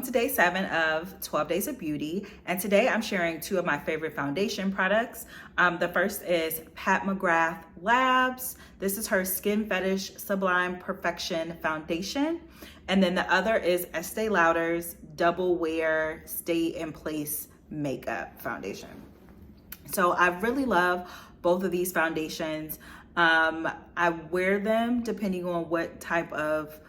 to day 7 of 12 Days of Beauty, and today I'm sharing 2 of my favorite foundation products. The first is Pat McGrath Labs. This is her Skin Fetish Sublime Perfection Foundation. And then the other is Estee Lauder's Double Wear Stay in Place Makeup Foundation. So I really love both of these foundations. I wear them depending on what type of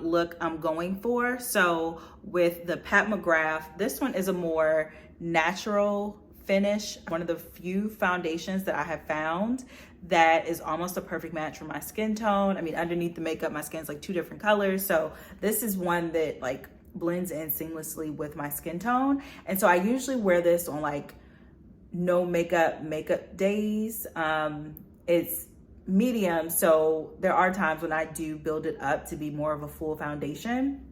look I'm going for. So with the Pat McGrath, this one is a more natural finish, one of the few foundations that I have found that is almost a perfect match for my skin tone. I mean, underneath the makeup, my skin's like 2 different colors. So this is one that like blends in seamlessly with my skin tone. And so I usually wear this on like no makeup days. It's medium, so there are times when I do build it up to be more of a full foundation,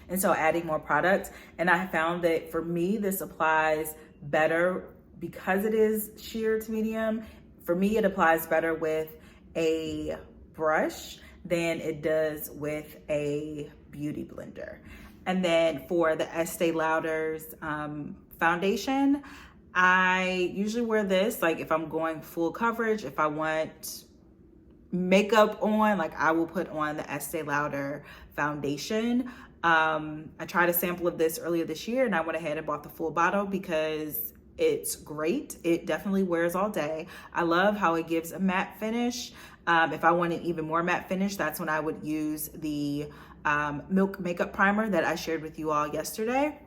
and so adding more products. And I found that for me this applies better because it is sheer to medium. For me, it applies better with a brush than it does with a beauty blender. And then for the Estee Lauder's foundation, I usually wear this like if I'm going full coverage. If I want makeup on, like I will put on the Estee Lauder foundation. I tried a sample of this earlier this year and I went ahead and bought the full bottle because it's great. It definitely wears all day. I love how it gives a matte finish. If I wanted even more matte finish, that's when I would use the Milk Makeup Primer that I shared with you all yesterday.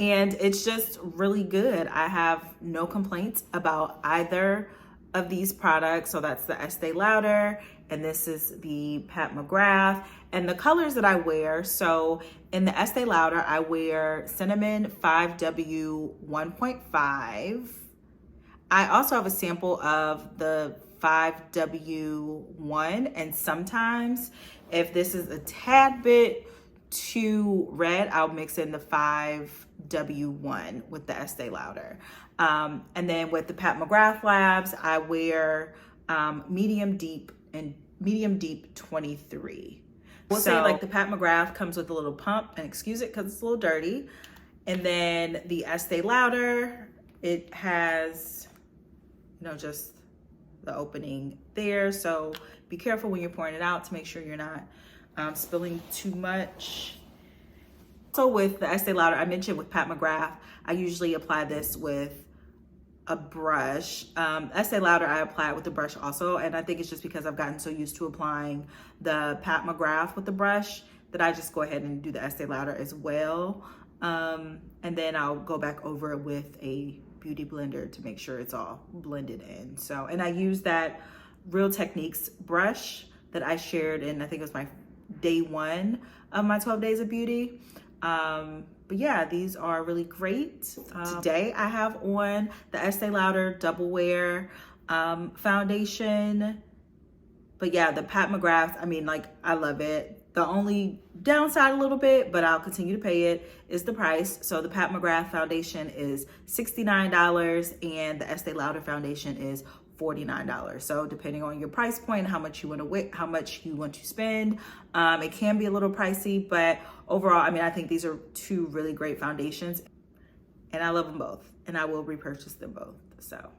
And it's just really good. I have no complaints about either of these products. So that's the Estee Lauder, and this is the Pat McGrath. And the colors that I wear, so in the Estee Lauder, I wear Cinnamon 5W 1.5. I also have a sample of the 5W1, and sometimes if this is a tad bit too red, I'll mix in the 5W1 with the Estee Lauder. And then with the Pat McGrath Labs, I wear medium deep and medium deep 23. We'll say like the Pat McGrath comes with a little pump, and excuse it because it's a little dirty. And then the Estee Lauder, it has, you know, just the opening there. So be careful when you're pouring it out to make sure you're not spilling too much. So with the Estee Lauder, I mentioned with Pat McGrath, I usually apply this with a brush. Estee Lauder, I apply it with the brush also, and I think it's just because I've gotten so used to applying the Pat McGrath with the brush that I just go ahead and do the Estee Lauder as well. And then I'll go back over it with a beauty blender to make sure it's all blended in. So, and I use that Real Techniques brush that I shared in, I think it was my day 1 of my 12 Days of Beauty. But yeah, these are really great. Today I have on the Estee Lauder Double Wear foundation. But yeah, the Pat McGrath, I mean, like, I love it. The only downside a little bit, but I'll continue to pay it, is the price. So the Pat McGrath foundation is $69 and the Estee Lauder foundation is $49. So depending on your price point, how much you want to spend, it can be a little pricey, but overall, I mean, I think these are 2 really great foundations, and I love them both, and I will repurchase them both. So